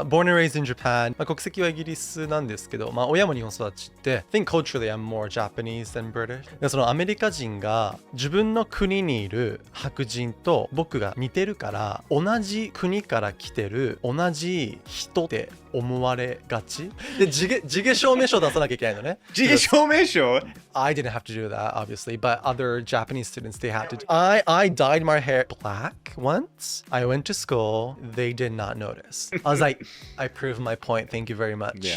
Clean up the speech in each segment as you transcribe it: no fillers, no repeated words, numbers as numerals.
Born and raised in Japan. 国籍はイギリスなんですけど、親も日本育ちで、I think culturally I'm more Japanese than British. でそのアメリカ人が自分の国にいる白人と僕が似てるから、同じ国から来てる同じ人って思われがちで、地毛証明書出さなきゃいけないのね。地毛証明書? I didn't have to do that, obviously, but other Japanese students, they had to. I dyed my hair black once. I went to school. They did not notice. I was like, I proved my point. Thank you very much. Yeah.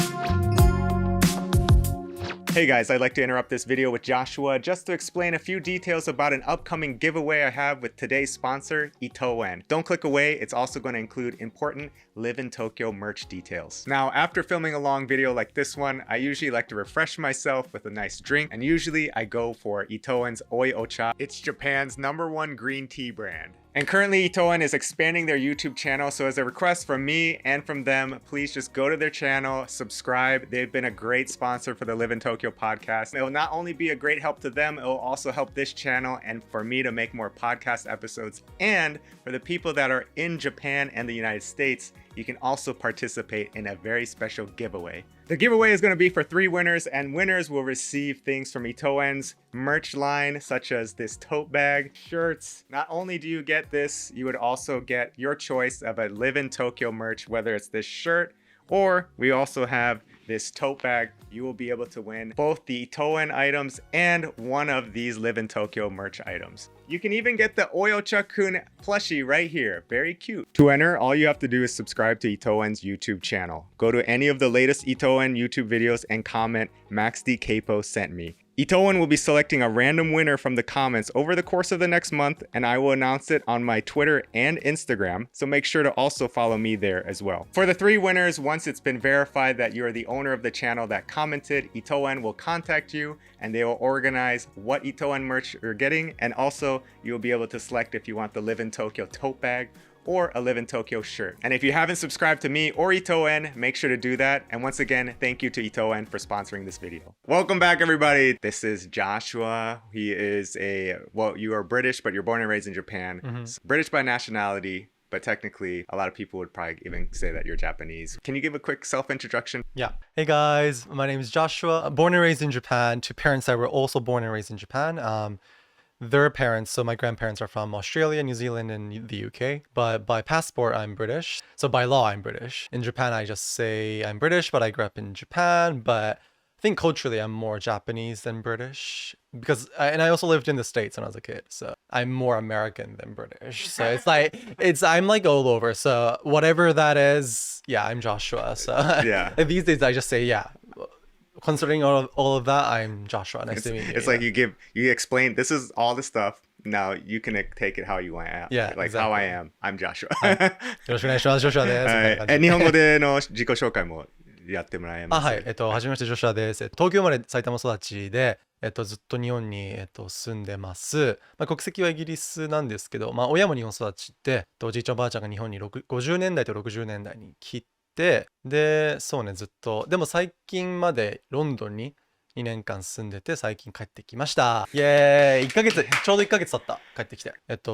Hey guys, I'd like to interrupt this video with Joshua just to explain a few details about an upcoming giveaway I have with today's sponsor, Itoen. Don't click away, it's also going to include important Live in Tokyo merch details. Now, after filming a long video like this one, I usually like to refresh myself with a nice drink, and usually I go for Itoen's Oi Ocha. It's Japan's #1 green tea brand. And currently Itoen is expanding their YouTube channel, so as a request from me and from them, please just go to their channel, subscribe. They've been a great sponsor for the Live in Tokyo podcast. It will not only be a great help to them, it will also help this channel and for me to make more podcast episodes. And for the people that are in Japan and the United States, you can also participate in a very special giveaway. The giveaway is going to be for 3 winners, and winners will receive things from Itoen's merch line, such as this tote bag, shirts. Not only do you get this, you would also get your choice of a Live in Tokyo merch, whether it's this shirt or we also have this tote bag. You will be able to win both the Itoen items and one of these Live in Tokyo merch items. You can even get the Oyocha-kun plushie right here. Very cute. To enter, all you have to do is subscribe to Itoen's YouTube channel. Go to any of the latest Itoen YouTube videos and comment maxdcapo sent me. Itoen will be selecting a random winner from the comments over the course of the next month, and I will announce it on my Twitter and Instagram, so make sure to also follow me there as well. For the 3 winners, once it's been verified that you are the owner of the channel that commented, Itoen will contact you and they will organize what Itoen merch you're getting, and also you'll be able to select if you want the Live in Tokyo tote bag or a Live in Tokyo shirt. And if you haven't subscribed to me or Itoen, make sure to do that. And once again, thank you to Itoen for sponsoring this video. Welcome back, everybody. This is Joshua. He is well, you are British, but you're born and raised in Japan. British by nationality, but technically a lot of people would probably even say that you're Japanese. Can you give a quick self-introduction? Yeah. Hey guys, my name is Joshua. Born and raised in Japan to parents that were also born and raised in Japan. Their parents, so my grandparents are from Australia, New Zealand, and the UK. But by passport, I'm British. So by law, I'm British. In Japan, I just say I'm British, but I grew up in Japan. But I think culturally, I'm more Japanese than British. And I also lived in the States when I was a kid. So I'm more American than British. So I'm like all over. So whatever that is, yeah, I'm Joshua. So yeah. These days, I just say, yeah. Considering all of that, I'm Joshua. Nice to meet you. It's like you explain, this is all the stuff. Now you can take it how you want. Yeah, like exactly. how I am. I'm Joshua. よろしくお願いします。Joshua です。みたいな感じ。日本語での自己紹介もやってもらえます？はい。はじめまして、Joshua です。東京生まれ埼玉育ちで、ずっと日本に、住んでます。国籍はイギリスなんですけど、親も日本育ちで、おじいちゃんおばあちゃんが日本に50年代と60年代に来て、で、そうね、ずっと。でも最近までロンドンに2年間住んでて、最近帰ってきました。イエーイ1ヶ月、ちょうど1ヶ月経った。帰ってきて。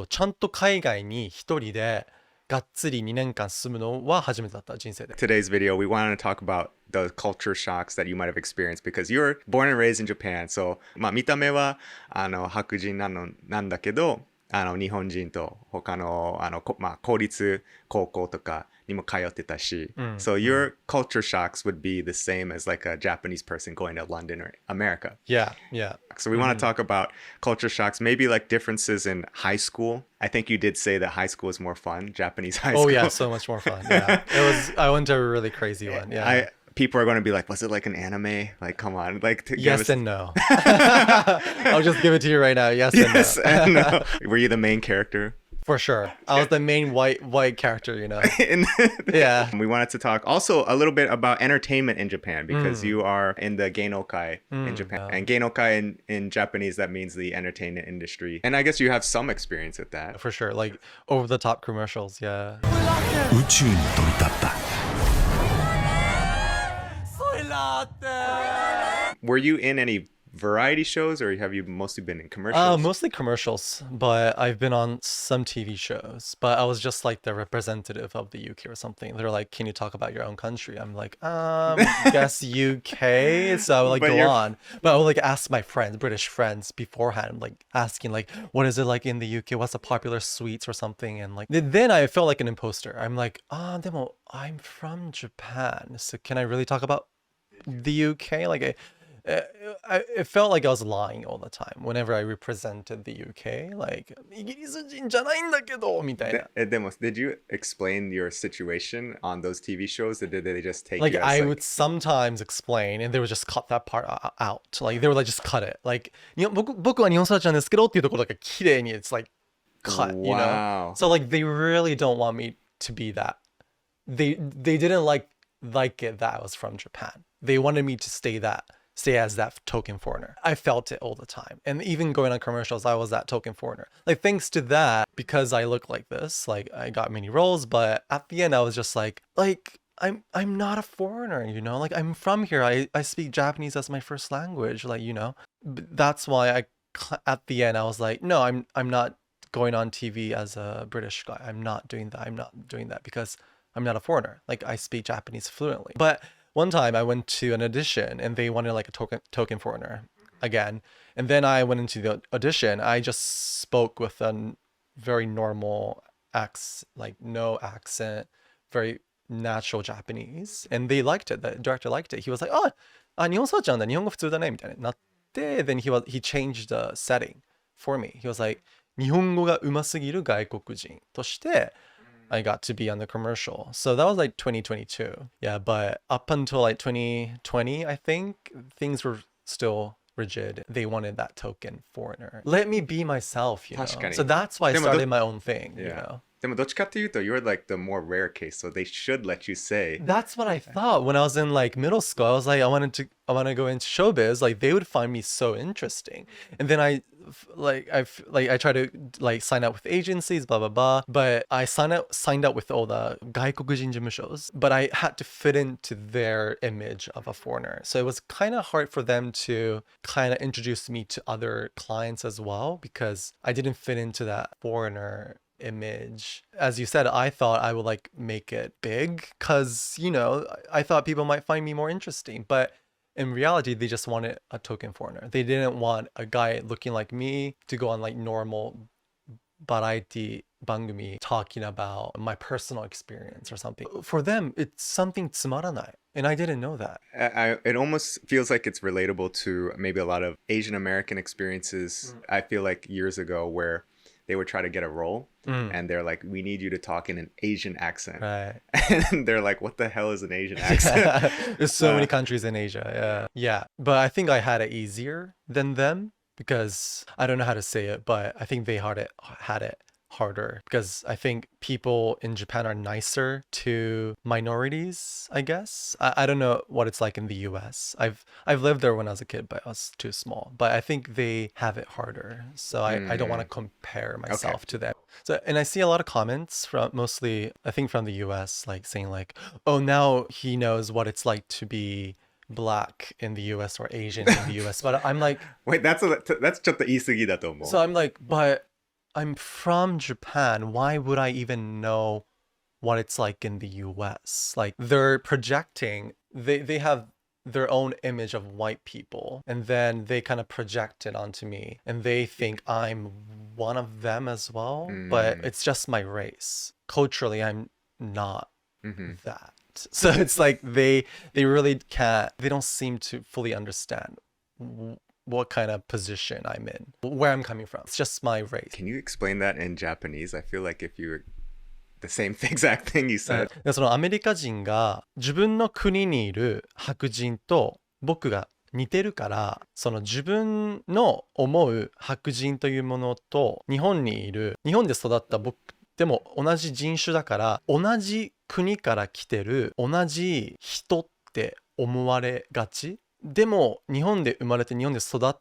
ちゃんと海外に一人でがっつり2年間住むのは初めてだった、人生で。Today's video, we want to talk about the culture shocks that you might have experienced because you're born and raised in Japan. So, 見た目は白人なんだけど、日本人と他の公立高校とかにも通ってたし、so your culture shocks would be the same as like a Japanese person going to London or America. Yeah. So we want to talk about culture shocks, maybe like differences in high school. I think you did say that high school is more fun, Japanese high school. Oh yeah, so much more fun. Yeah, I went to a really crazy one. Yeah. People are going to be like, was it like an anime? Like, come on. Like, yes and no. I'll just give it to you right now. Yes and no. Were you the main character? For sure. I was the main white character, you know. Yeah. We wanted to talk also a little bit about entertainment in Japan because you are in the geinokai in Japan. And geinokai in Japanese, that means the entertainment industry. And I guess you have some experience with that. For sure. Like over the top commercials. Yeah. Were you in any variety shows, or have you mostly been in commercials? Mostly commercials, but I've been on some TV shows. But I was just like the representative of the UK or something. They're like, "Can you talk about your own country?" I'm like, guess UK." So I would like But go you're on, but I would like ask my friends, British friends, beforehand, like asking like, "What is it like in the UK? What's the popular sweets or something?" And like then I felt like an imposter. I'm like, demo, I'm from Japan, so can I really talk about the UK? Like uh, it felt like I was lying all the time whenever I represented the UK. Like, イギリス人じゃないんだけどみたいな。Did you explain your situation on those TV shows, or did they just take Like you as I like, would sometimes explain, and they would just cut that part out. Like they would like just cut it. Like 僕は日本育ちなんですけどっていうところだけ綺麗に it's like cut, you know? wow. So like they really don't want me to be that. They didn't like it that I was from Japan. They wanted me to stay as that token foreigner. I felt it all the time. And even going on commercials, I was that token foreigner. Like thanks to that, because I look like this, like I got many roles, but at the end I was just like I'm not a foreigner, you know? Like I'm from here. I speak Japanese as my first language, like, you know. That's why at the end I was like, no, I'm not going on TV as a British guy. I'm not doing that. I'm not doing that because I'm not a foreigner. Like I speak Japanese fluently. But one time I went to an audition and they wanted like a token foreigner again. And then I went into the audition. I just spoke with a very normal accent, like no accent, very natural Japanese. And they liked it. The director liked it. He was like, oh, 日本そうちゃんだ。日本語普通だねみたいになって、then he changed the setting for me. He was like, 日本語が上手すぎる外国人として、I got to be on the commercial. So that was like 2022. Yeah, but up until like 2020, I think things were still rigid. They wanted that token foreigner. Let me be myself, you know. 確かに。 So that's why I でも started my own thing, you Yeah. know. でもどっちかっていうと you're like the more rare case, so they should let you say. That's what I thought when I was in like middle school. I was like, I want to go into showbiz. Like they would find me so interesting. And then I try to like sign up with agencies, blah blah blah. But I signed up with all the 外国人事務所s, but I had to fit into their image of a foreigner. So it was kind of hard for them to kind of introduce me to other clients as well because I didn't fit into that foreigner image. As you said, I thought I would like make it big because, you know, I thought people might find me more interesting, but in reality they just wanted a token foreigner. They didn't want a guy looking like me to go on like normal variety bangumi talking about my personal experience or something. For them it's something つまらない, and I didn't know that. It almost feels like it's relatable to maybe a lot of Asian American experiences. I feel like years ago where they would try to get a role and they're like, we need you to talk in an Asian accent. Right. And they're like, what the hell is an Asian accent? There's so many countries in Asia. Yeah. But I think I had it easier than them because I don't know how to say it, but I think they had it harder because I think people in Japan are nicer to minorities, I guess. I don't know what it's like in the US. I've lived there when I was a kid, but I was too small. But I think they have it harder. So I don't want to compare myself to them. So, and I see a lot of comments from mostly, I think from the US, like saying like, oh, now he knows what it's like to be black in the US or Asian in the US. But I'm like, wait, that's ちょっと言い過ぎだと思う. So I'm like, but I'm from Japan. Why would I even know what it's like in the US? Like they're projecting, they have their own image of white people and then they kind of project it onto me and they think I'm one of them as well, but it's just my race. Culturally, I'm not that. So it's like they really can't, they don't seem to fully understand what kind of position I'm in, where I'm coming from. It's just my race. Can you explain that in Japanese? I feel like if you were the same exact thing you said. そのアメリカ人が自分の国にいる白人と僕が似てるから、その自分の思う白人というものと日本にいる、日本で育った僕でも同じ人種だから同じ国から来てる同じ人って思われがち。でも日本で生まれて日本で育っ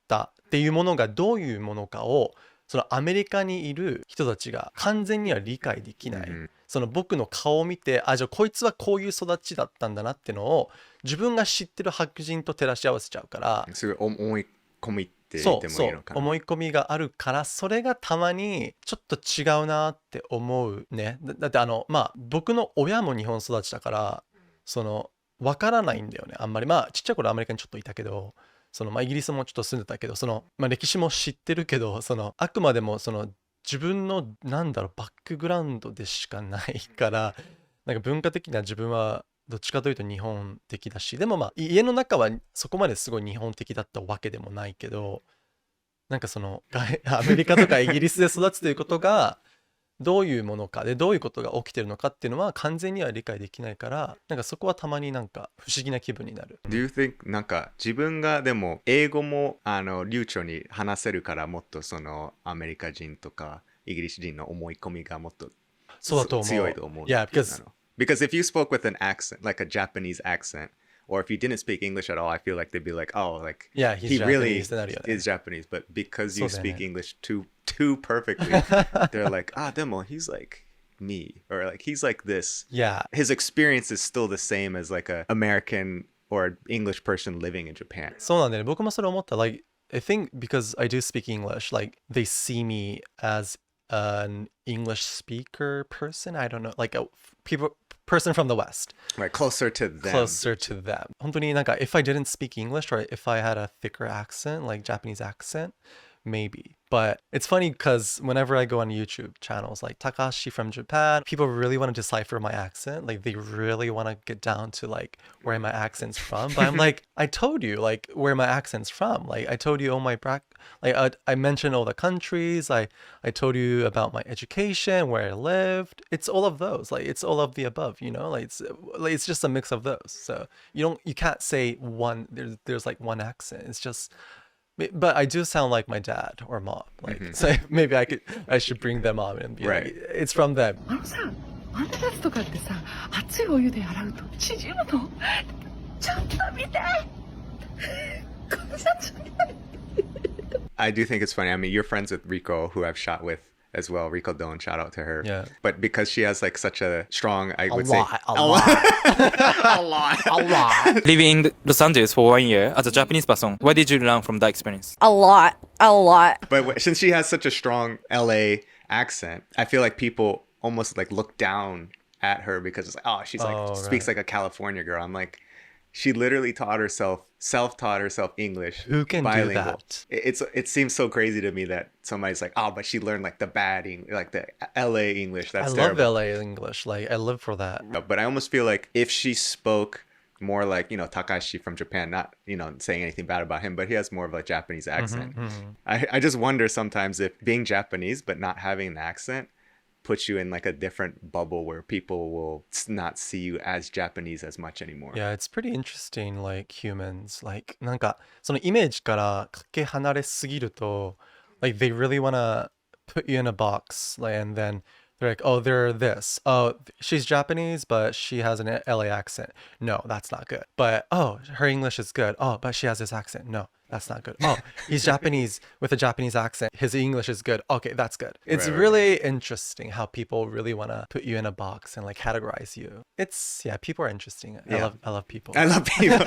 たっていうものがどういうものかをそのアメリカにいる人たちが完全には理解できない。Mhm. その僕の顔を見て、あ、じゃあこいつはこういう育ちだったんだなってのを自分が知ってる白人と照らし合わせちゃうから、すごい思い込みって言ってそうそもいいうのかな。思い込みがあるから、それがたまにちょっと違うなって思うね。だってまあ僕の親も日本育ちだから、そのわからないんだよね、あんまり。まあちっちゃい頃アメリカにちょっといたけど、そのまあイギリスもちょっと住んでたけど、そのまあ歴史も知ってるけど、そのあくまでもその自分のなんだろうバックグラウンドでしかないから、なんか文化的には自分はどっちかというと日本的だし、でもまあ家の中はそこまですごい日本的だったわけでもないけど、なんかそのアメリカとかイギリスで育つということがどういうものかで、どういうことが起きてるのかっていうのは完全には理解できないから、なんかそこはたまになんか不思議な気分になる。 Do you think なんか自分がでも英語も流暢に話せるから、もっとそのアメリカ人とかイギリス人の思い込みがもっとそうだと思う。強いと思う。Yeah, because if you spoke with an accent, like a Japanese accent, or if you didn't speak English at all, I feel like they'd be like, oh, like yeah, he's he really Japanese ってなるよね。 is Japanese. But because you そうだよね。 speak English too perfectly, they're like, ah, demo, he's like me, or like he's like this. Yeah, His experience is still the same as like a American or English person living in Japan. そうなんだよね。僕もそれ思った。Like, I think because I do speak English, like they see me as an English speaker person. I don't know, like a person from the West. Right, closer to them. Closer to them. 本当になんか if I didn't speak English or if I had a thicker accent, like Japanese accent, maybe. But it's funny because whenever I go on YouTube channels like Takashi from Japan, people really want to decipher my accent. Like they really want to get down to like where my accent's from. But I'm like, I told you like where my accent's from. Like I told you all my I mentioned all the countries. I told you about my education, where I lived. It's all of those. Like it's all of the above. You know, like it's just a mix of those. So you can't say one. There's like one accent. It's just. But I do sound like my dad or mom. Like, so maybe I should bring them on and be Right. like, it's from them. さ、あんなやつとかってさ、熱いお湯で洗うと縮むの。ちょっと見て。この写真。I do think it's funny. I mean, you're friends with Rico, who I've shot with as well. Rico Don, shout out to her. Yeah. But because she has like such a strong, I would say, A lot. a lot. A lot. Living in Los Angeles for 1 year as a Japanese person, what did you learn from that experience? A lot. But since she has such a strong LA accent, I feel like people almost like look down at her because it's like, oh, she's like speaks like a California girl. I'm like, she literally self-taught herself English. Who can bilingual. do that? It seems so crazy to me that somebody's like, oh, but she learned like the like the LA English. That's I terrible. love LA English. Like I live for that. But I almost feel like if she spoke more like, Takashi from Japan, not, saying anything bad about him, but he has more of a Japanese accent. I just wonder sometimes if being Japanese but not having an accent puts you in like a different bubble where people will not see you as Japanese as much anymore. Yeah, it's pretty interesting, like humans. Like なんかそのイメージからかけ離れすぎると like they really wanna put you in a box, like, and then they're like, oh, they're this. Oh, she's Japanese, but she has an LA accent. No, that's not good. But oh, her English is good. Oh, but she has this accent. No, that's not good. Oh, he's Japanese with a Japanese accent. His English is good. Okay, that's good. It's Right. really interesting how people really want to put you in a box and like categorize you. People are interesting. Yeah. I love people. I love people.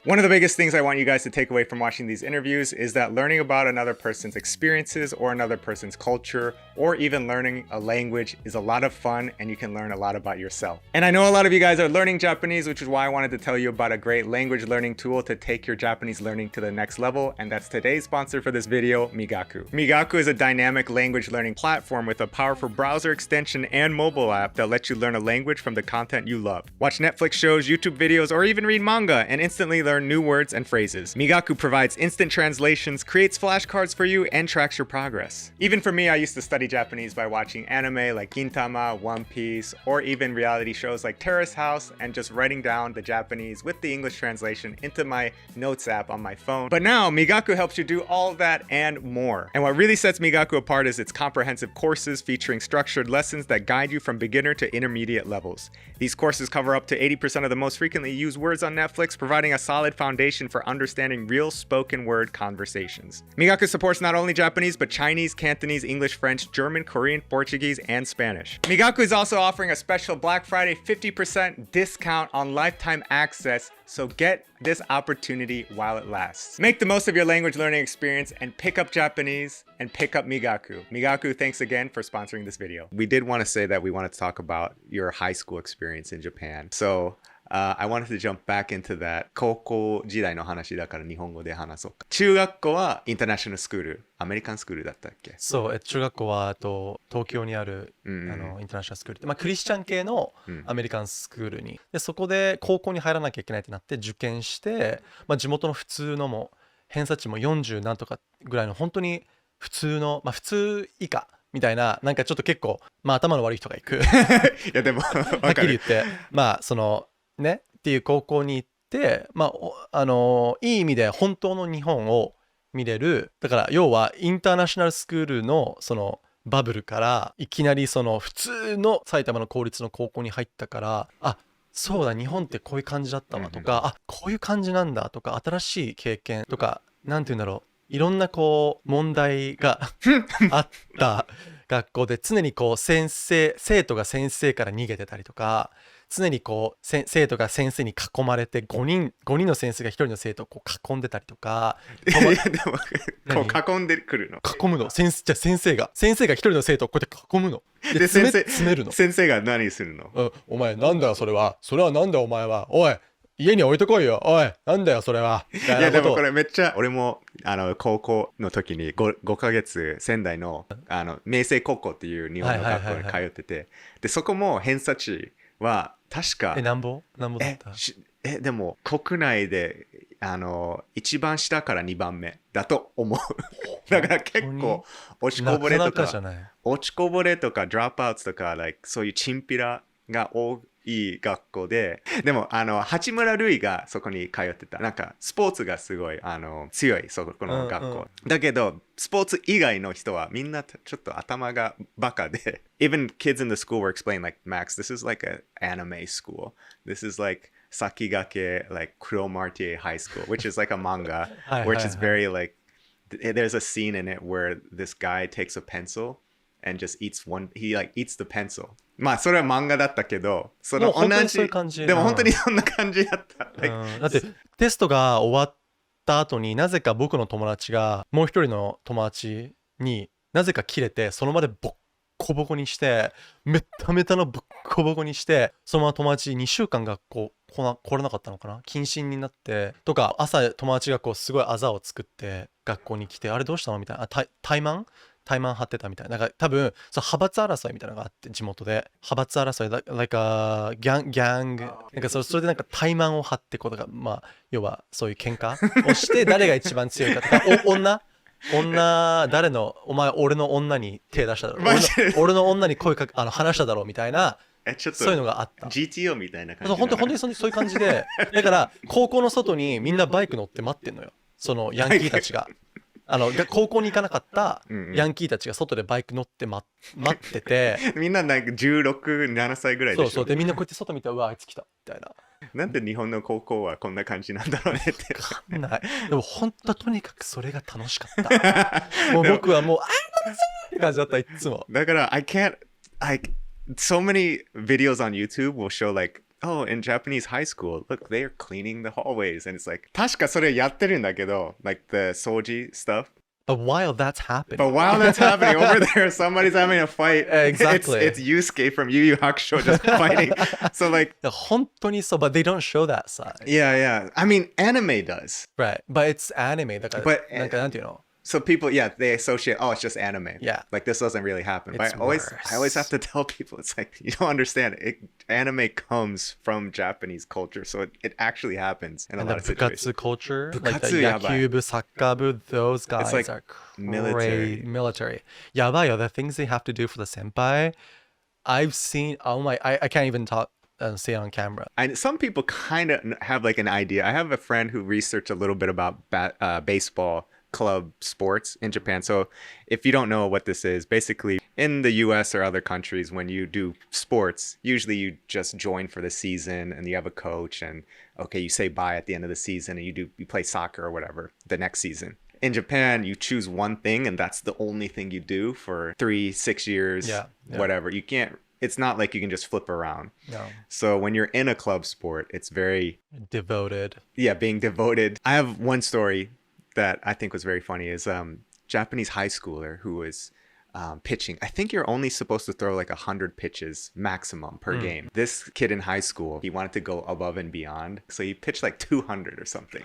One of the biggest things I want you guys to take away from watching these interviews is that learning about another person's experiences or another person's culture, or even learning a language, is a lot of fun, and you can learn a lot about yourself. And I know a lot of you guys are learning Japanese, which is why I wanted to tell you about a great language learning tool to take your Japanese learning to the next level, and that's today's sponsor for this video, Migaku. Migaku is a dynamic language learning platform with a powerful browser extension and mobile app that lets you learn a language from the content you love. Watch Netflix shows, YouTube videos, or even read manga and instantly learn new words and phrases. Migaku provides instant translations, creates flashcards for you, and tracks your progress. Even for me, I used to study Japanese by watching anime like Gintama, One Piece, or even reality shows like Terrace House, and just writing down the Japanese with the English translation into my notes app on my phone phone. But now Migaku helps you do all that and more. And what really sets Migaku apart is its comprehensive courses featuring structured lessons that guide you from beginner to intermediate levels. These courses cover up to 80% of the most frequently used words on Netflix, providing a solid foundation for understanding real spoken word conversations. Migaku supports not only Japanese, but Chinese, Cantonese, English, French, German, Korean, Portuguese, and Spanish. Migaku is also offering a special Black Friday 50% discount on lifetime access, so get this opportunity while it lasts. Make the most of your language learning experience and pick up Japanese and pick up Migaku. Migaku, thanks again for sponsoring this video. We did want to say that we wanted to talk about your high school experience in Japan. So I wanted to jump back into that. 高校時代の話だから日本語で話そうか。中学校はインターナショナルスクール、アメリカンスクールだったっけ？そう、中学校は東京にある、インターナショナルスクールで、クリスチャン系のアメリカンスクールに、でそこで高校に入らなきゃいけないってなって受験して、地元の普通のも偏差値も40何とかぐらいの本当に普通の、普通以下みたいな、なんかちょっと結構、頭の悪い人が行く。いやでもはっきり言って、そのねっていう高校に行って、いい意味で本当の日本を見れる。だから要はインターナショナルスクールのそのバブルからいきなりその普通の埼玉の公立の高校に入ったから、あ、そうだ日本ってこういう感じだったわとか、あ、こういう感じなんだとか、新しい経験とか、なんていうんだろう、いろんなこう問題があった学校で、常にこう生徒が先生から逃げてたりとか、常にこう生徒が先生に囲まれて5人の先生が1人の生徒をこう囲んでたりとか。いやでもこう囲んでくるの。囲むの。先生が1人の生徒をこうやって囲むの。で詰めるの。先生が何するの？お前なんだよそれはなんだよお前は。おい家に置いてこいよ。おいなんだよそれは。いやでもこれめっちゃ俺も高校の時に 5ヶ月仙台の明星高校っていう日本の学校に通ってて、でそこも偏差値は確かなんぼだった？でも国内で一番下から2番目だと思う。だから結構落ちこぼれとかドロップアウトとか、そういうチンピラが多い学校で、でも八村塁がそこに通ってた。なんかスポーツがすごい強いそこの学校、だけどスポーツ以外の人はみんなちょっと頭がバカでeven kids in the school were explaining like Max, this is like an anime school, this is like Sakigake, like Cromartie High School, which is like a manga which is very like there's a scene in it where this guy takes a pencil and just eats the pencil. それは漫画だったけど、その同じでも本当にそんな感じだった。だってテストが終わった後になぜか僕の友達がもう一人の友達になぜか切れて、その場でボッコボコにして、めっためたのボッコボコにして、そのまま友達2週間学校来れなかったのかな、謹慎になってとか、朝友達がこうすごいあざを作って学校に来て、あれどうしたのみたいな、怠慢張ってたみたいな。なんか多分そう派閥争いみたいなのがあって、地元で派閥争いlike a gang なんかそれでなんか怠慢を張ってことが、要はそういう喧嘩をして誰が一番強いかとか女誰のお前俺の女に手出しただろう、俺の女に声かけ話しただろうみたいな、そういうのがあった。 GTO みたいな感じ。本当にそういう感じでだから高校の外にみんなバイク乗って待ってんのよ、そのヤンキーたちが。高校に行かなかったヤンキーたちが外でバイク乗って待っててみんななんか16、7歳ぐらいでしょ。そうでみんなこうやって外見て、うわあいつ来たみたいな。なんで日本の高校はこんな感じなんだろうねって。わかんない。でも本当とにかくそれが楽しかった。もう僕はもうって感じだった、いつも。だから so many videos on YouTube will show like, oh, in Japanese high school, look, they are cleaning the hallways. And it's like, 確かそれやってるんだけど、like the soji stuff. But while that's happening over there, somebody's having a fight. Exactly. It's Yusuke from Yu Yu Hakusho just fighting. So like, 本当にそう、but they don't show that side. Yeah. I mean, anime does. Right, but it's anime. だから、なんかなんていうの？So people, they associate, oh, it's just anime. Yeah. Like this doesn't really happen. But I always have to tell people, it's like, you don't understand. Anime comes from Japanese culture. So it actually happens in a lot of situations. 部活 culture, 部活 like 野球部、サッカー部, those guys like are military. やばいよ, the things they have to do for the senpai. I've seen, I can't even talk say it on camera. Some people kind of have like an idea. I have a friend who researched a little bit about baseball club sports in Japan. So if you don't know what this is, basically in the US or other countries, when you do sports, usually you just join for the season and you have a coach and okay, you say bye at the end of the season and you play soccer or whatever the next season. In Japan, you choose one thing and that's the only thing you do for 3-6 years, whatever. You can't, it's not like you can just flip around. No. So when you're in a club sport, it's very Devoted. Yeah, being devoted. I have one story that I think was very funny is Japanese high schooler who was pitching. I think you're only supposed to throw like 100 pitches maximum per game. This kid in high school, he wanted to go above and beyond. So he pitched like 200 or something.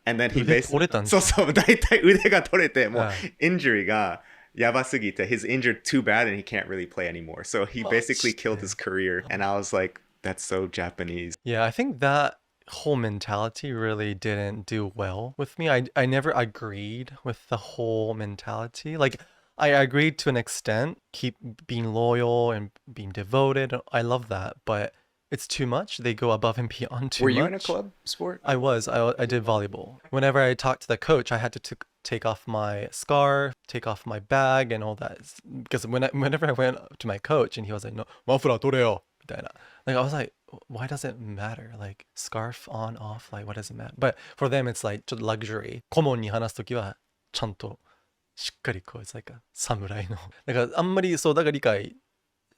And then he 腕取れたんですか？そうそう、大体腕が取れて、もう、injury がやばすぎて、he's injured too bad and he can't really play anymore. So he basically killed his career. And I was like, that's so Japanese. Yeah, I think that whole mentality really didn't do well with me. I never agreed with the whole mentality. Like, I agreed to an extent, keep being loyal and being devoted. I love that, but it's too much. They go above and beyond too much. Were you in a club sport? I was. I did volleyball. Whenever I talked to the coach, I had to take off my scarf, take off my bag and all that. Because whenever I went to my coach and he was like, no, マフラー取れよ みたいな. Like, I was like, why does it matter? Like, scarf on, off, like, what does it matter? But for them, it's like, ちょっと luxury. 顧問に話すときは、ちゃんと、しっかりこう、it's like a 侍の。だから、あんまりそう、だから理解、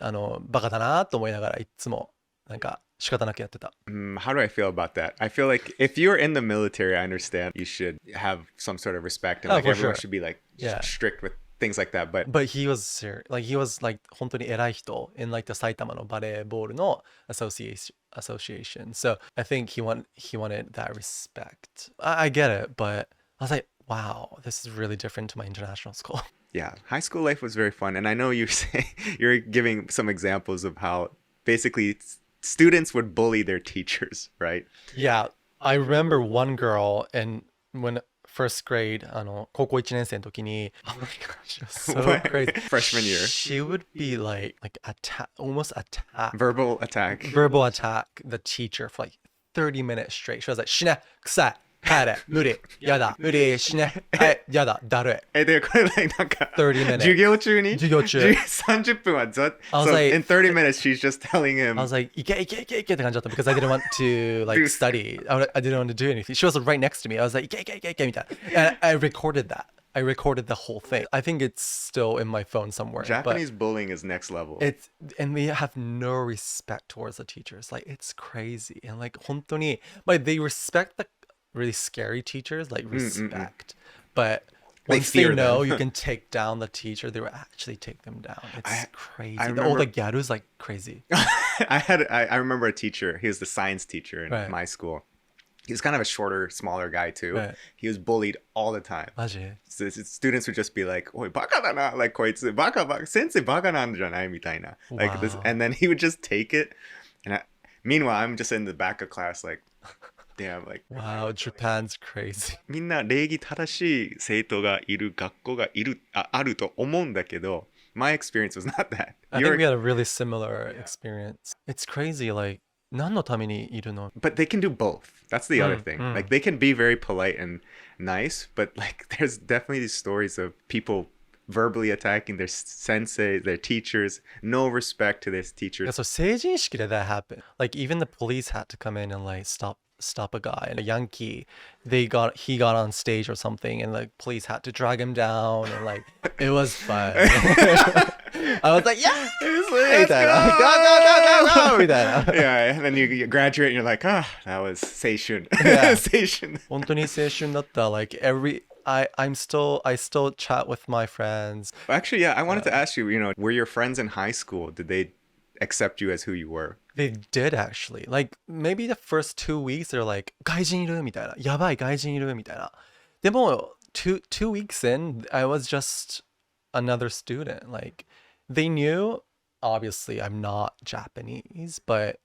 バカだなと思いながら、いつも、なんか、仕方なくやってた。How do I feel about that? I feel like if you're in the military, I understand you should have some sort of respect and like everyone should be like strict with things like that. But he was serious. Like he was like 本当に偉い人 in like the 埼玉のバレーボールの association. So I think he wanted that respect. I get it, but I was like, wow, this is really different to my international school. Yeah, high school life was very fun. And I know you're giving some examples of how basically students would bully their teachers, right? Yeah, I remember one girl and when first grade, 高校1年生の時に oh my gosh, it was so crazy. Freshman year. She would be like almost attack. Verbal attack the teacher for like 30 minutes straight. She was like, 死ね、臭い、帰れ、無理、やだ、無理、死ね、はい、やだ、だるい。で、これなんか、30 minutes. 授業中に30分はずっと、I was like, in 30 minutes, she's just telling him. I was like, いけって感じだった because I didn't want to like study. I didn't want to do anything. She was right next to me. I was like, いけみたいな。And I recorded that. I recorded the whole thing. I think it's still in my phone somewhere. Japanese bullying is next level. And they have no respect towards the teachers. Like, it's crazy. And like, 本当に, like, they respect the really scary teachers, like respect. But once they know you can take down the teacher, they will actually take them down. It's crazy. All the gyaru's like crazy. I remember a teacher. He was the science teacher in my school. He was kind of a shorter, smaller guy too. Right. He was bullied all the time. マジ? So students would just be like, "Oi, バカだな!" Like, こいつバカ先生バカなんじゃないみたいな. Like this, and then he would just take it. And meanwhile, I'm just in the back of class, like, damn, like. Wow, Japan's crazy. みんな礼儀正しい生徒がいる学校があると思うんだけど, my experience was not that. I think we had a really similar experience. It's crazy, like, 何のためにいるの? But they can do both. That's the other thing. Like, they can be very polite and nice, but like, there's definitely these stories of people verbally attacking their sensei, their teachers, no respect to their teachers. So 成人式で that happened. Like, even the police had to come in and like stop a guy and a Yankee. He got on stage or something and like police had to drag him down and like it was fun. I was like, yeah, let's go. Yeah, and then you graduate and you're like, that was seishun. Yeah. Seishun. 本当に青春だった. Like I still chat with my friends. Actually, yeah, I wanted to ask you, were your friends in high school, did they accept you as who you were? They did actually. Like maybe the first 2 weeks they're like 外人いるみたいな。やばい外人いるみたいな。でも two weeks in, I was just another student. Like they knew obviously I'm not Japanese, but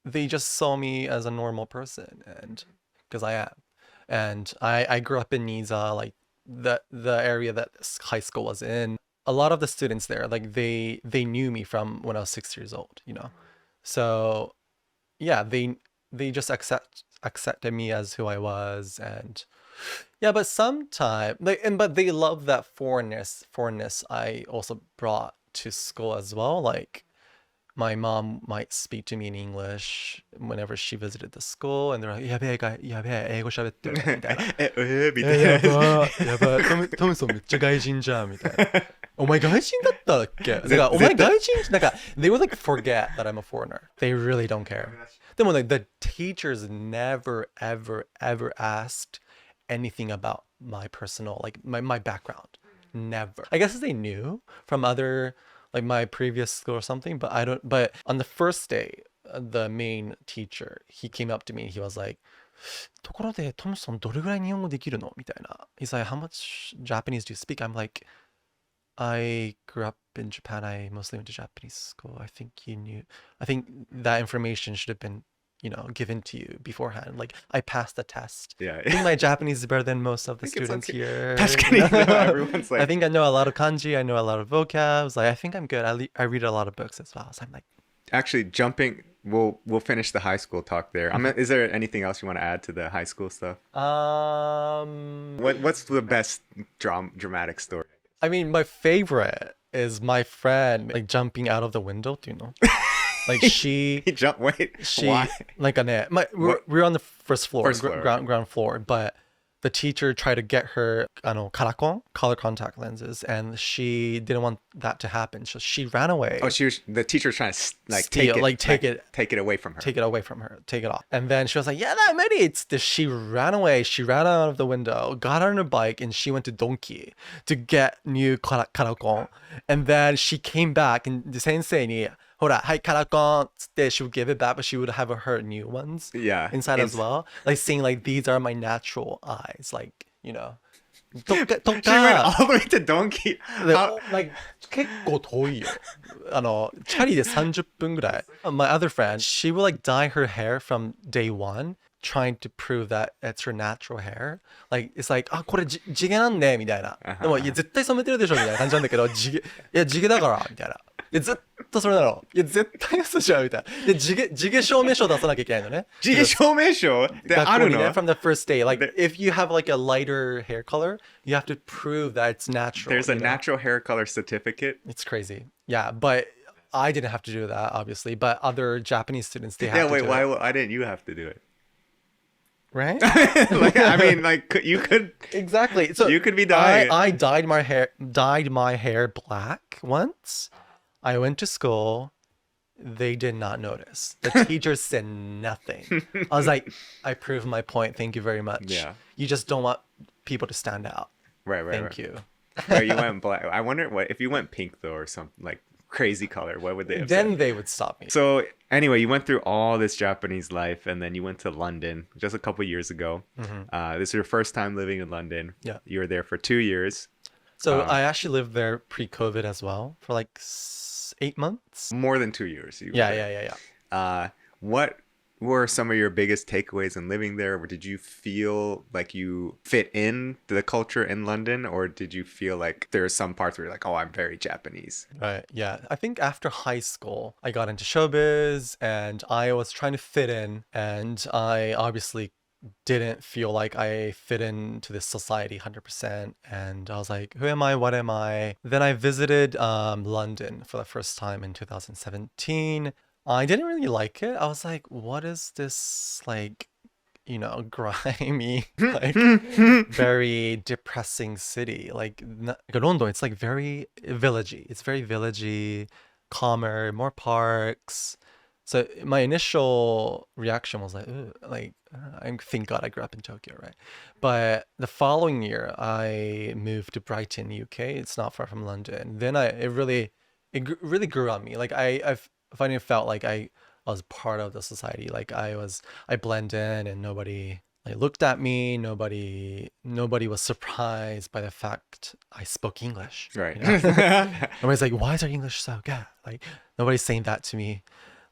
they just saw me as a normal person and because I am. And I grew up in Niza, like the area that this high school was in. A lot of the students there, like they knew me from when I was 6 years old, So yeah, they just accepted me as who I was, and yeah, but sometimes but they love that foreignness I also brought to school as well. Like my mom might speak to me in English whenever she visited the school, and they're like, やべえ、英語喋ってるみたいな。やばい、トムソンめっちゃ外人じゃんみたいな。お前外人だったっけ？だから、お前外人？なんか、they would like forget that I'm a foreigner. They really don't care. でも like the teachers never, ever, ever asked anything about my personal, like my background. Never. I guess they knew from other like my previous school or something, but but on the first day, the main teacher, he came up to me and he was like, ところでトムソンどれぐらい日本語できるのみたいな. He's like, how much Japanese do you speak? I'm like, I grew up in Japan. I mostly went to Japanese school. I think that information should have been, given to you beforehand. Like I passed the test. Yeah. I think my Japanese is better than most of the students here. 確かに everyone's like I think I know a lot of kanji. I know a lot of vocabs. Like I think I'm good. I read a lot of books as well. So I'm like, actually jumping. We'll finish the high school talk there. Is there anything else you want to add to the high school stuff? What's the best dramatic story? I mean, my favorite is my friend like jumping out of the window. Do you know? Like she why? Like we're on the first floor, ground floor, but the teacher tried to get her color contact lenses, and she didn't want that to happen, so she ran away. Oh, the teacher was trying to take it away from her. Take it off. And then she was like, yeah, that many. She ran away. She ran out of the window, got on her bike, and she went to Donki to get new karakon. And then she came back, and the sensei ni, hora, hai karakon, she would give it back, but she would have her new ones inside as well. Like saying like, these are my natural eyes. Like, She went all the way to Donkey. Like 結構遠いよ。チャリで30分ぐらい。My other friend, she would like dye her hair from day one, trying to prove that it's her natural hair. Like, it's like, あ、これ地毛なんねみたいな。でも、いや、絶対染めてるでしょみたいな感じなんだけど、地毛だからみたいな。で、ずっとそれなの。いや、絶対嘘じゃんみたいな。で、地毛証明書出さなきゃいけないのね。地毛証明書ってあるの？ From the first day. Like, if you have like a lighter hair color, you have to prove that it's natural. There's a natural hair color certificate. It's crazy. Yeah, but I didn't have to do that, obviously. But other Japanese students, they have to do it. Why didn't you have to do it? Right? Like, I mean, like you could exactly. So you could be dying. I dyed my hair black once. I went to school. They did not notice. The teacher said nothing. I was like, I proved my point. Thank you very much. Yeah. You just don't want people to stand out. Right. Thank you. Right, you went black. I wonder what if you went pink though, or some like crazy color. What would they have Then said? they would stop me. So anyway, you went through all this Japanese life, and then you went to London just a couple years ago. This is your first time living in London. Yeah. You were there for 2 years. So I actually lived there pre-COVID as well for like 8 months. More than 2 years. Yeah. What were some of your biggest takeaways in living there? Or did you feel like you fit in to the culture in London, or did you feel like there are some parts where you're like, oh, I'm very Japanese? Right. Yeah. I think after high school, I got into showbiz and I was trying to fit in, and I obviously didn't feel like I fit into this society 100%. And I was like, who am I? What am I? Then I visited London for the first time in 2017. I didn't really like it. I was like, what is this, like, grimy, like, very depressing city? Like, London, it's like very villagey. It's very villagey, calmer, more parks. So my initial reaction was like, ugh, like, thank God I grew up in Tokyo, right? But the following year, I moved to Brighton, UK. It's not far from London. Then it really grew on me. Like I finally felt like I was part of the society. Like I blend in, and nobody like looked at me. Nobody was surprised by the fact I spoke English. Right. Nobody's like, why is our English so good? Like nobody's saying that to me.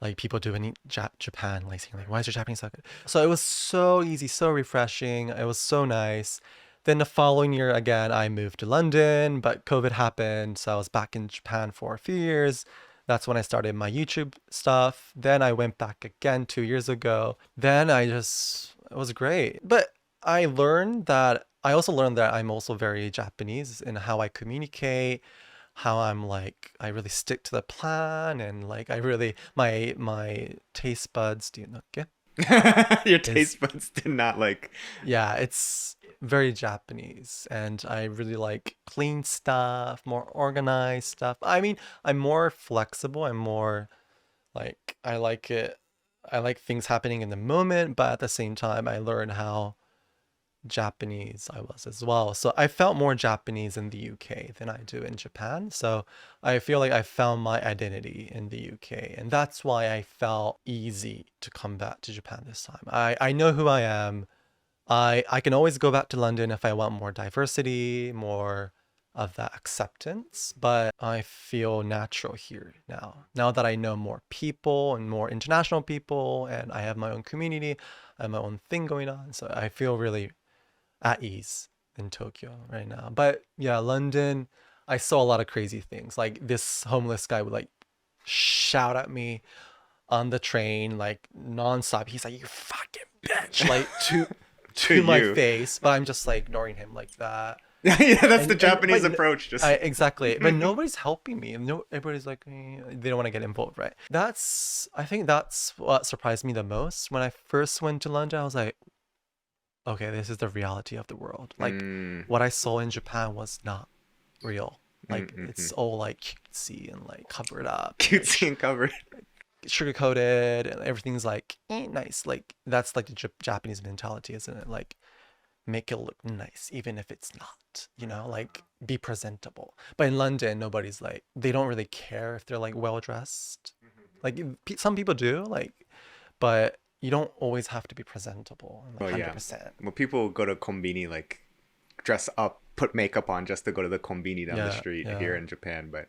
Like people do in Japan, like saying like, why is your Japanese so good? So it was so easy, so refreshing. It was so nice. Then the following year, again, I moved to London, but COVID happened. So I was back in Japan for a few years. That's when I started my YouTube stuff. Then I went back again 2 years ago. Then it was great. But I also learned that I'm also very Japanese in how I communicate, how I really stick to the plan, and like I really, my taste buds, do you know? Your taste buds did not like. Yeah, it's very Japanese, and I really like clean stuff, more organized stuff. I mean, I'm more flexible. I'm more like I like it. I like things happening in the moment, but at the same time, I learned how Japanese I was as well. So I felt more Japanese in the UK than I do in Japan. So I feel like I found my identity in the UK. And that's why I felt easy to come back to Japan this time. I know who I am. I can always go back to London if I want more diversity, more of that acceptance, but I feel natural here now. Now that I know more people and more international people, and I have my own community, I have my own thing going on. So I feel really at ease in Tokyo right now. But yeah, London, I saw a lot of crazy things. Like this homeless guy would like shout at me on the train like nonstop. He's like, "You fucking bitch!" Like to my you. face, but I'm just like ignoring him like that. Yeah, that's the And Japanese but approach. Just exactly, but nobody's helping me. No, everybody's like they don't want to get involved, right? I think that's what surprised me the most when I first went to London. I was like, okay, this is the reality of the world. Like what I saw in Japan was not real. Like it's all like cutesy and like covered up, cutesy and covered. sugar coated, and everything's like nice. Like that's like the Japanese mentality, isn't it? Like make it look nice, even if it's not. You know, like be presentable. But in London, nobody's like they don't really care if they're like well dressed. Like some people do, like, but you don't always have to be presentable. Like, Well, yeah. 100%. Well, people go to konbini like dress up, put makeup on just to go to the konbini down the Yeah, street yeah. here in Japan. But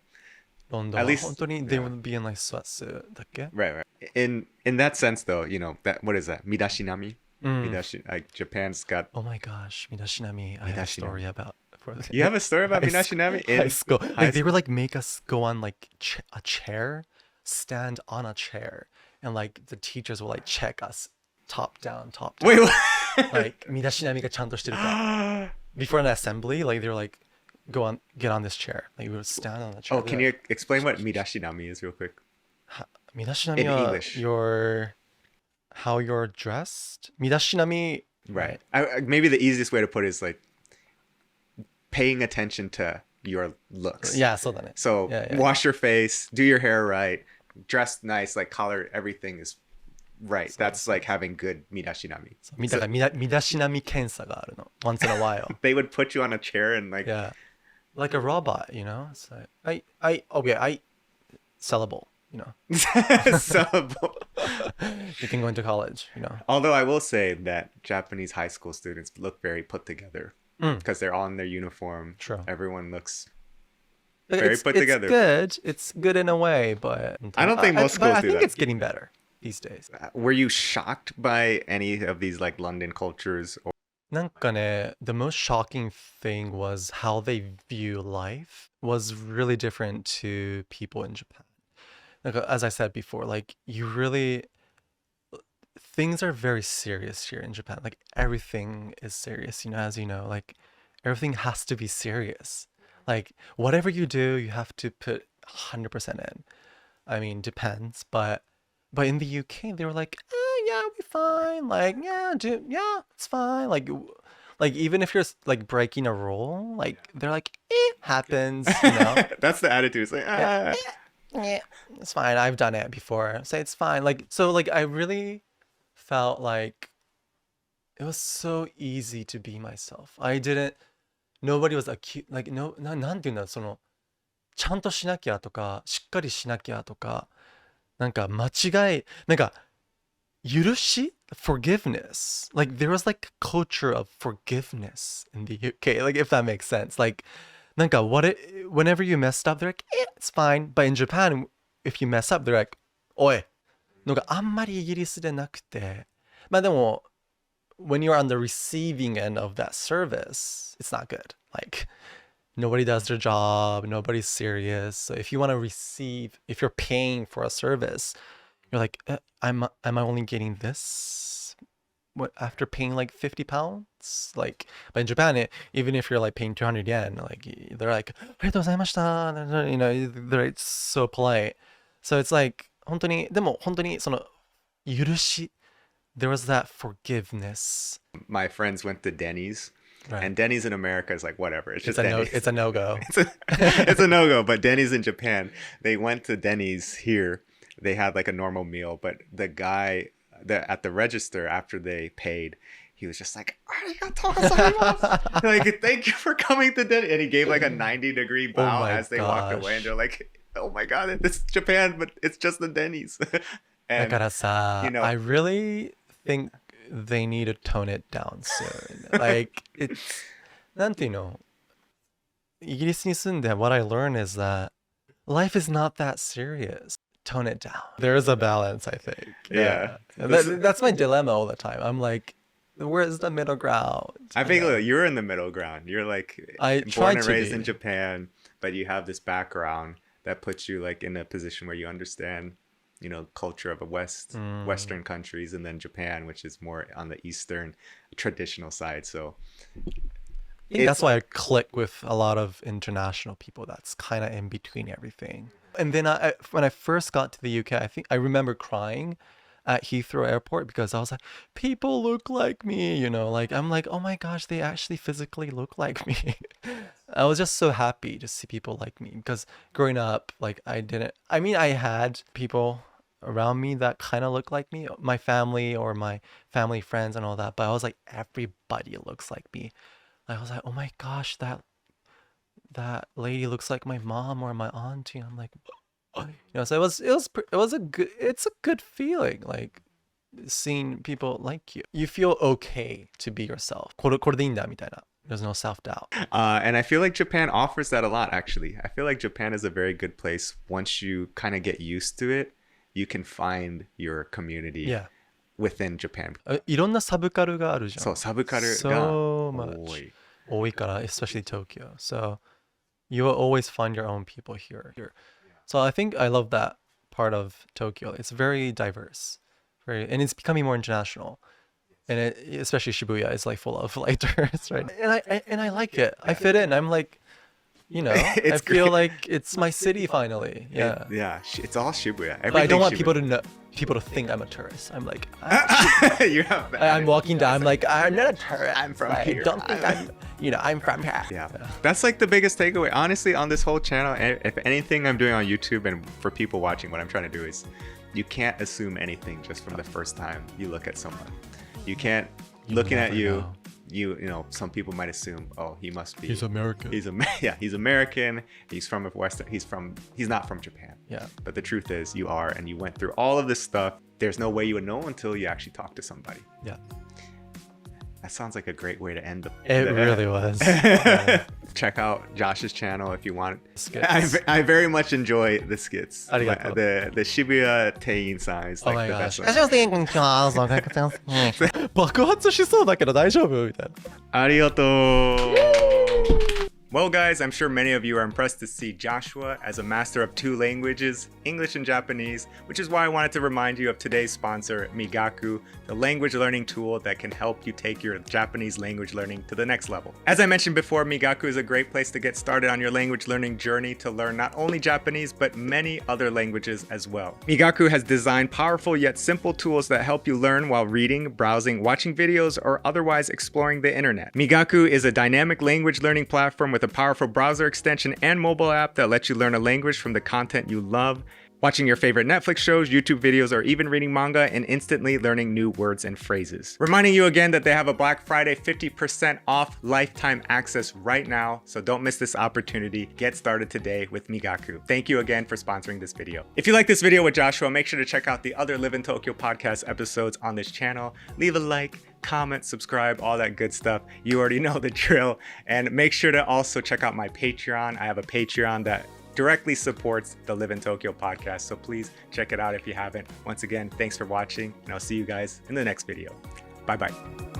London Atは least- 本当にthey yeah. would be in like sweatsuit だっけ? right. In that sense, though, you know that what is that? Midashinami. Like Japan's got. Oh my gosh, Midashinami. I have a story about. You have a story about High Midashinami high school. high Like they would like make us go on like a chair, stand on a chair, and like the teachers will like check us top down. Wait, what? Like 身だしなみがちゃんとしてるか. Before an assembly, like they were like, get on this chair. Like we would stand on the chair. Oh, can you explain what midashinami is real quick? 身だしなみ In は English. how you're dressed. 身だしなみ Right. Maybe the easiest way to put it is like paying attention to your looks. Yeah, そうだね. So Yeah. wash your face, do your hair right, dress nice, like collar, everything is right. That's like having good midashinami. だから身だしなみ検査があるの. Once in a while. They would put you on a chair and like Yeah. Like a robot, you know? It's like, sellable, you know? sellable. You can go into college, you know? Although I will say that Japanese high school students look very put together because they're all in their uniform. True. Everyone looks Like, very put together. It's good in a way, but I don't think most schools I do think that. it's getting better these days. Were you shocked by any of these like London cultures? Or... なんかね, the most shocking thing was how they view life was really different to people in Japan. Like, as I said before, like things are very serious here in Japan. Like everything is serious, you know, as you know, like everything has to be serious. Like whatever you do, you have to put 100% in. I mean, depends, but in the UK, they were like, yeah, we're fine. Like, yeah, it's fine. Like even if you're like breaking a rule, like they're like, happens, you know. That's the attitude. It's like, Yeah, it's fine. I've done it before. Say it's fine. Like so, like I really felt like it was so easy to be myself. Nobody was acute. Like no, なんていうんだ、そのちゃんとしなきゃとか、しっかりしなきゃとか、なんか間違い、なんか許し forgiveness. Like there was like a culture of forgiveness in the UK. Like if that makes sense. Like なんかwhenever you messed up, they're like, it's fine. But in Japan, if you mess up, they're like, おい。のがあんまりイギリスでなくて。まあでも、when you're on the receiving end of that service, it's not good. Like, nobody does their job, nobody's serious. So if you want to receive, if you're paying for a service, you're like, am I only getting this? What, after paying like 50 pounds? Like, but in Japan, even if you're like paying 200 yen, like they're like, ありがとうございました. You know, they're so polite. So it's like, 本当に、でも本当にその許し, there was that forgiveness. My friends went to Denny's. Right. And Denny's in America is like, whatever. It's just It's a Denny's. it's a no-go. It's a no-go. But Denny's in Japan, they went to Denny's here. They had like a normal meal. But the guy at the register, after they paid, he was just like, "Arigatou gozaimasu." Like, thank you for coming to Denny's. And he gave like a 90-degree bow my as they walked gosh. away. And they're like, oh my God, it's Japan, but it's just the Denny's. And, だからさ, you know, I really think they need to tone it down soon. Like, it's, なんていうの? イギリスに住んで what I learned is that life is not that serious. Tone it down. There is a balance, I think. Yeah. That's my dilemma all the time. I'm like, where's the middle ground? I think look, you're in the middle ground. You're like I born tried and to raised be. in Japan, but you have this background that puts you like in a position where you understand, you know, culture of a Western countries, and then Japan, which is more on the Eastern traditional side. So I think that's why I click with a lot of international people. That's kind of in between everything. And then when I first got to the UK, I think I remember crying at Heathrow Airport because I was like, people look like me, you know, like I'm like, oh my gosh, they actually physically look like me. I was just so happy to see people like me because growing up, like I had people around me that kind of look like me, my family or my family friends and all that, but I was like, everybody looks like me. I was like, oh my gosh, that lady looks like my mom or my auntie. I'm like, you know, so it's a good feeling, like seeing people like you. You feel okay to be yourself. これでいいんだみたいな. There's no self-doubt. And I feel like Japan offers that a lot, actually. I feel like Japan is a very good place. Once you kind of get used to it, you can find your community within Japan. いろんなサブカルがあるじゃん。そう、サブカルが So much. 多い。多いから, especially Tokyo. So you will always find your own people here. So I think I love that part of Tokyo. It's very diverse, and it's becoming more international. And especially Shibuya is like full of like tourists, right? And I like it. I fit in. I'm like, you know, I feel like it's my city finally. Yeah. It's all Shibuya. But I don't want people to think I'm a tourist. I'm like, I'm walking down. I'm like, I'm not a tourist. I'm from here. Don't think I'm from here. Yeah. That's like the biggest takeaway. Honestly, on this whole channel, if anything I'm doing on YouTube and for people watching, what I'm trying to do is you can't assume anything just from the first time you look at someone. You can't, looking at you, know. you know, some people might assume, oh, he must be. He's American. He's American. He's from a Western. He's not from Japan. Yeah. But the truth is, you are, and you went through all of this stuff. There's no way you would know until you actually talk to somebody. Yeah. That sounds like a great way to end It really was. Yeah. Check out Josh's channel if you want. Skits. I very much enjoy the skits. Arigato. The Shibuya Tein sign is like Oh my the gosh. best one. 爆発しそうだけど大丈夫みたいな。Arigato! Well, guys, I'm sure many of you are impressed to see Joshua as a master of 2 languages, English and Japanese, which is why I wanted to remind you of today's sponsor, Migaku, the language learning tool that can help you take your Japanese language learning to the next level. As I mentioned before, Migaku is a great place to get started on your language learning journey to learn not only Japanese, but many other languages as well. Migaku has designed powerful yet simple tools that help you learn while reading, browsing, watching videos, or otherwise exploring the internet. Migaku is a dynamic language learning platform with a powerful browser extension and mobile app that lets you learn a language from the content you love, watching your favorite Netflix shows, YouTube videos, or even reading manga and instantly learning new words and phrases. Reminding you again that they have a Black Friday 50% off lifetime access right now, so don't miss this opportunity. Get started today with Migaku. Thank you again for sponsoring this video. If you like this video with Joshua, make sure to check out the other Live in Tokyo podcast episodes on this channel. Leave a like, comment, subscribe, all that good stuff. You already know the drill. And make sure to also check out my Patreon. I have a Patreon that directly supports the Live in Tokyo podcast, so please check it out if you haven't. Once again, thanks for watching, and I'll see you guys in the next video. Bye bye.